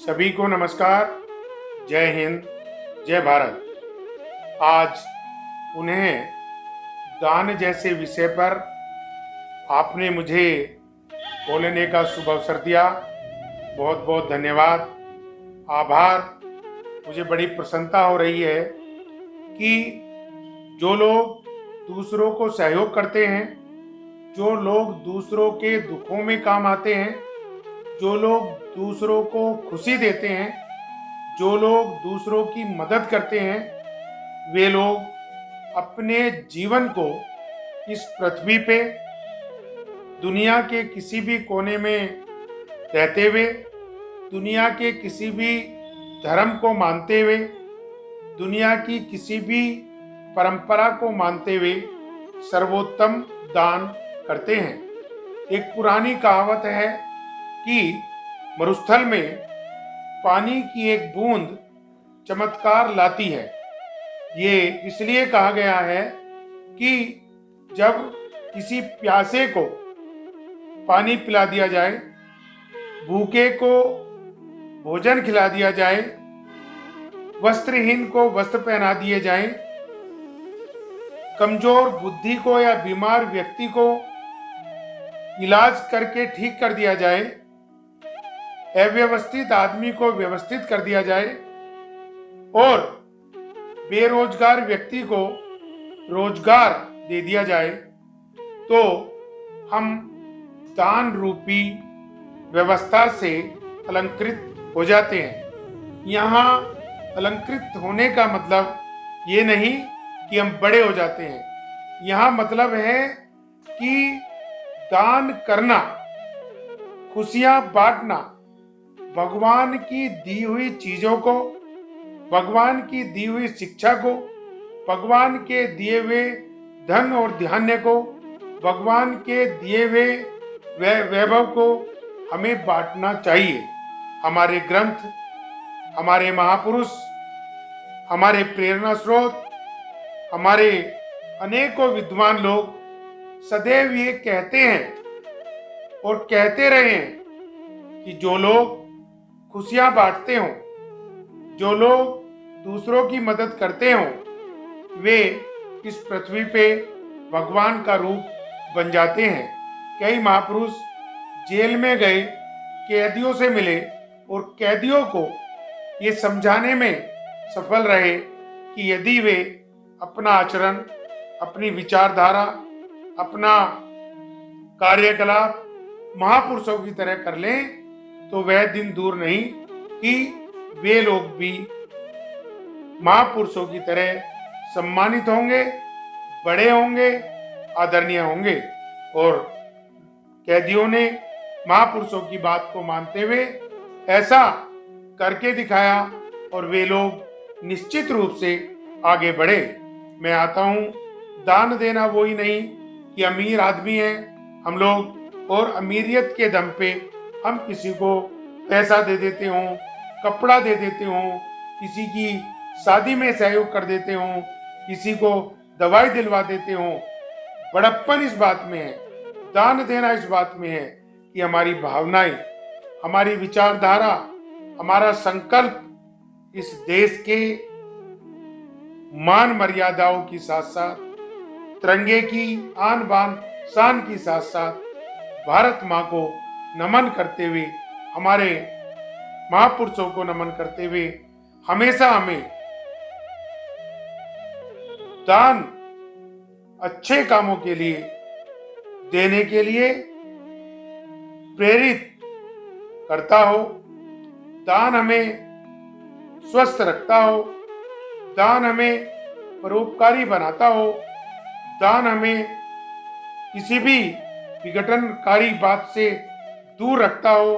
सभी को नमस्कार। जय हिंद, जय भारत। आज उन्हें दान जैसे विषय पर आपने मुझे बोलने का शुभ अवसर दिया। बहुत बहुत धन्यवाद, आभार। मुझे बड़ी प्रसन्नता हो रही है कि जो लोग दूसरों को सहयोग करते हैं, जो लोग दूसरों के दुखों में काम आते हैं, जो लोग दूसरों को खुशी देते हैं, जो लोग दूसरों की मदद करते हैं, वे लोग अपने जीवन को इस पृथ्वी पे दुनिया के किसी भी कोने में रहते हुए, दुनिया के किसी भी धर्म को मानते हुए, दुनिया की किसी भी परंपरा को मानते हुए सर्वोत्तम दान करते हैं। एक पुरानी कहावत है कि मरुस्थल में पानी की एक बूंद चमत्कार लाती है। ये इसलिए कहा गया है कि जब किसी प्यासे को पानी पिला दिया जाए, भूखे को भोजन खिला दिया जाए, वस्त्रहीन को वस्त्र पहना दिए जाएं, कमजोर बुद्धि को या बीमार व्यक्ति को इलाज करके ठीक कर दिया जाए, अव्यवस्थित आदमी को व्यवस्थित कर दिया जाए और बेरोजगार व्यक्ति को रोजगार दे दिया जाए, तो हम दान रूपी व्यवस्था से अलंकृत हो जाते हैं। यहाँ अलंकृत होने का मतलब ये नहीं कि हम बड़े हो जाते हैं। यहाँ मतलब है कि दान करना, खुशियां बांटना, भगवान की दी हुई चीजों को, भगवान की दी हुई शिक्षा को, भगवान के दिए हुए धन और धान्य को, भगवान के दिए हुए वैभव को हमें बांटना चाहिए। हमारे ग्रंथ, हमारे महापुरुष, हमारे प्रेरणा स्रोत, हमारे अनेकों विद्वान लोग सदैव ये कहते हैं और कहते रहे हैं कि जो लोग खुशियां बांटते हों, जो लोग दूसरों की मदद करते हों, वे इस पृथ्वी पे भगवान का रूप बन जाते हैं। कई महापुरुष जेल में गए, कैदियों से मिले और कैदियों को ये समझाने में सफल रहे कि यदि वे अपना आचरण, अपनी विचारधारा, अपना कार्यकलाप महापुरुषों की तरह कर लें, तो वह दिन दूर नहीं कि वे लोग भी महापुरुषों की तरह सम्मानित होंगे, बड़े होंगे, आदरणीय होंगे। और कैदियों ने महापुरुषों की बात को मानते हुए ऐसा करके दिखाया और वे लोग निश्चित रूप से आगे बढ़े। मैं आता हूं, दान देना वो ही नहीं कि अमीर आदमी है हम लोग और अमीरियत के दम पे हम किसी को पैसा दे देते हों, कपड़ा दे देते हों, किसी की शादी में सहयोग कर देते हों, किसी को दवाई दिलवा देते हों। बड़प्पन इस बात में है, दान देना इस बात में है कि हमारी भावनाएं, हमारी विचारधारा, हमारा संकल्प इस देश के मान मर्यादाओं की साथ साथ, तिरंगे की आन बान शान की साथ साथ भारत माँ को नमन करते हुए, हमारे महापुरुषों को नमन करते हुए हमेशा हमें दान अच्छे कामों के लिए देने के लिए प्रेरित करता हो। दान हमें स्वस्थ रखता हो, दान हमें परोपकारी बनाता हो, दान हमें किसी भी विघटनकारी बात से दूर रखता हो,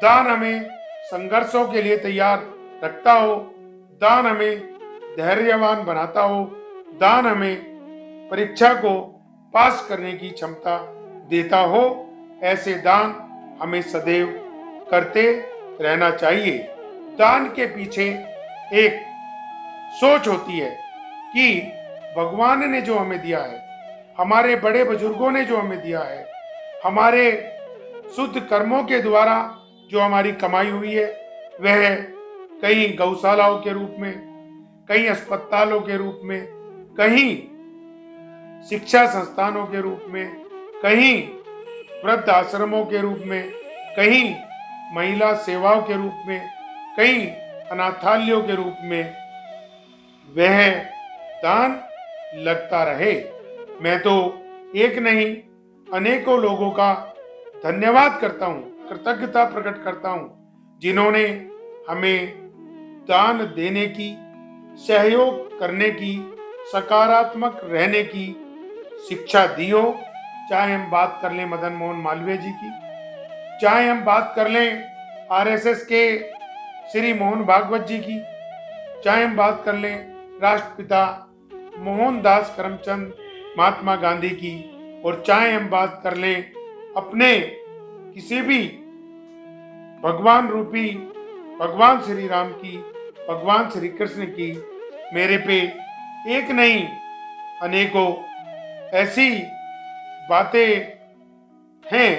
दान हमें संघर्षों के लिए तैयार रखता हो, दान हमें धैर्यवान बनाता हो, दान हमें परीक्षा को पास करने की क्षमता देता हो। ऐसे दान हमें सदैव करते रहना चाहिए। दान के पीछे एक सोच होती है कि भगवान ने जो हमें दिया है, हमारे बड़े बुजुर्गों ने जो हमें दिया है, हमारे शुद्ध कर्मों के द्वारा जो हमारी कमाई हुई है, वह कहीं गौशालाओं के रूप में, कहीं अस्पतालों के रूप में, कहीं शिक्षा संस्थानों के रूप में, कहीं वृद्ध आश्रमों के रूप में, कहीं महिला सेवाओं के रूप में, कहीं अनाथालयों के रूप में वह दान लगता रहे। मैं तो एक नहीं अनेकों लोगों का धन्यवाद करता हूँ, कृतज्ञता प्रकट करता हूँ, जिन्होंने हमें दान देने की, सहयोग करने की, सकारात्मक रहने की शिक्षा दी हो। चाहे हम बात कर लें मदन मोहन मालवीय जी की, चाहे हम बात कर लें आरएसएस के श्री मोहन भागवत जी की, चाहे हम बात कर लें राष्ट्रपिता मोहनदास करमचंद महात्मा गांधी की, और चाहे हम बात कर लें अपने किसी भी भगवान रूपी भगवान श्री राम की, भगवान श्री कृष्ण की। मेरे पे एक नहीं अनेकों ऐसी बातें हैं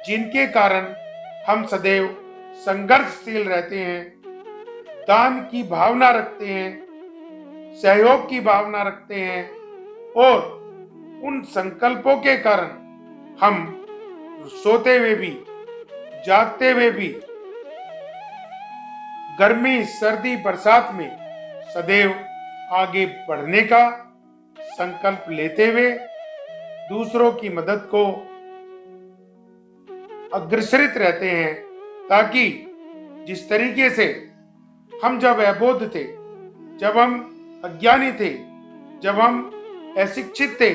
जिनके कारण हम सदैव संघर्षशील रहते हैं, दान की भावना रखते हैं, सहयोग की भावना रखते हैं, और उन संकल्पों के कारण हम सोते हुए भी, जागते हुए भी, गर्मी सर्दी बरसात में सदैव आगे बढ़ने का संकल्प लेते हुए दूसरों की मदद को अग्रसरित रहते हैं, ताकि जिस तरीके से हम जब अबोध थे, जब हम अज्ञानी थे, जब हम अशिक्षित थे,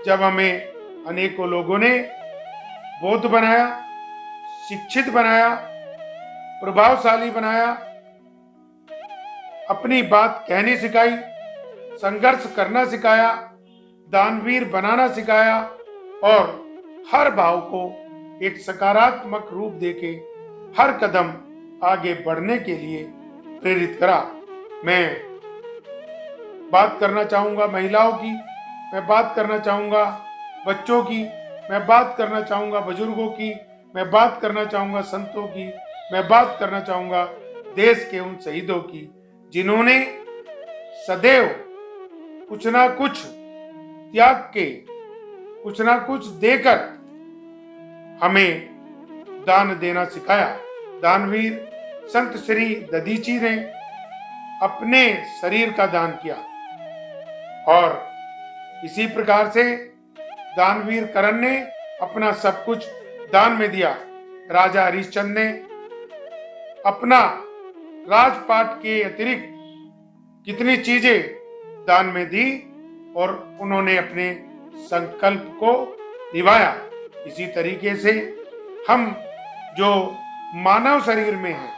जब हमें अनेकों लोगों ने बोध बनाया, शिक्षित बनाया, प्रभावशाली बनाया, अपनी बात कहनी सिखाई, संघर्ष करना सिखाया, दानवीर बनाना सिखाया, और हर भाव को एक सकारात्मक रूप देके हर कदम आगे बढ़ने के लिए प्रेरित करा। मैं बात करना चाहूंगा महिलाओं की, मैं बात करना चाहूंगा बच्चों की, मैं बात करना चाहूंगा बुजुर्गों की, मैं बात करना चाहूंगा संतों की, मैं बात करना चाहूंगा देश के उन शहीदों की, जिन्होंने सदैव कुछ ना कुछ त्याग के, कुछ ना कुछ देकर हमें दान देना सिखाया। दानवीर संत श्री दधीची ने अपने शरीर का दान किया, और इसी प्रकार से दानवीर करण ने अपना सब कुछ दान में दिया। राजा हरिश्चंद्र ने अपना राजपाट के अतिरिक्त कितनी चीजें दान में दी, और उन्होंने अपने संकल्प को निभाया। इसी तरीके से हम जो मानव शरीर में हैं,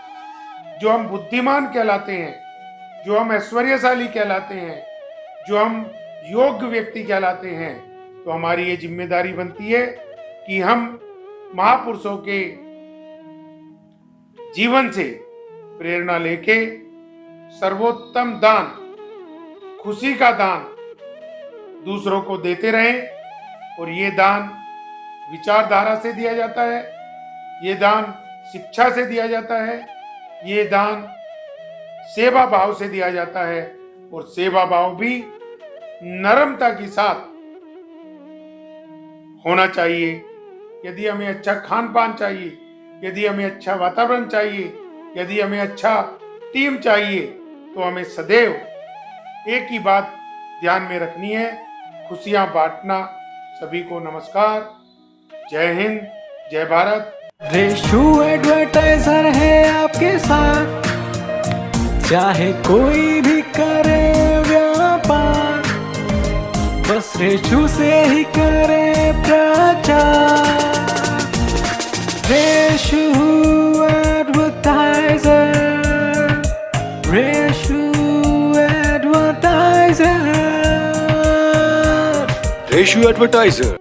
जो हम बुद्धिमान कहलाते हैं, जो हम ऐश्वर्यशाली कहलाते हैं, जो हम योग्य व्यक्ति कहलाते हैं, तो हमारी ये जिम्मेदारी बनती है कि हम महापुरुषों के जीवन से प्रेरणा लेके सर्वोत्तम दान, खुशी का दान दूसरों को देते रहें। और ये दान विचारधारा से दिया जाता है, ये दान शिक्षा से दिया जाता है, ये दान सेवा भाव से दिया जाता है, और सेवा भाव भी नरमता के साथ होना चाहिए। यदि हमें अच्छा खान पान चाहिए, यदि हमें अच्छा वातावरण चाहिए, यदि हमें अच्छा टीम चाहिए, तो हमें सदैव एक ही बात ध्यान में रखनी है, खुशियां बांटना। सभी को नमस्कार, जय हिंद, जय भारत। रेशु एडवर्टाइजर है आपके साथ, चाहे कोई भी करे व्यापार, बस रेशु से ही करे प्रचार। Reshu advertiser, Reshu advertiser, Reshu advertiser.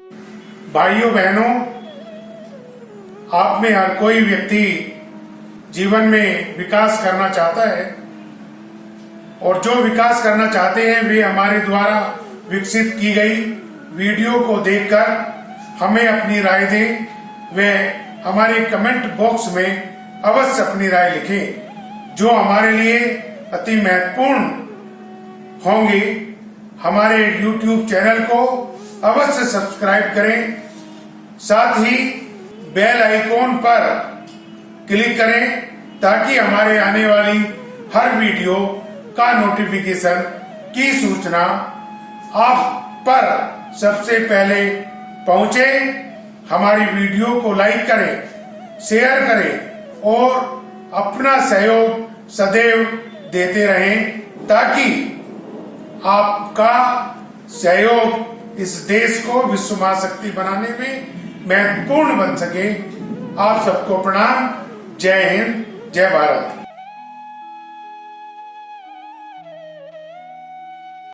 भाइयों बहनों, आप में हर कोई व्यक्ति जीवन में विकास करना चाहता है, और जो विकास करना चाहते हैं वे हमारे द्वारा विकसित की गई वीडियो को देखकर हमें अपनी राय दें। वे हमारे कमेंट बॉक्स में अवश्य अपनी राय लिखें जो हमारे लिए अति महत्वपूर्ण होंगे। हमारे YouTube चैनल को अवश्य सब्सक्राइब करें, साथ ही बेल आइकॉन पर क्लिक करें ताकि हमारे आने वाली हर वीडियो का नोटिफिकेशन की सूचना आप पर सबसे पहले पहुंचे। हमारी वीडियो को लाइक करें, शेयर करें और अपना सहयोग सदैव देते रहें ताकि आपका सहयोग इस देश को विश्व महाशक्ति बनाने में महत्वपूर्ण बन सके। आप सबको प्रणाम। जय हिंद, जय भारत।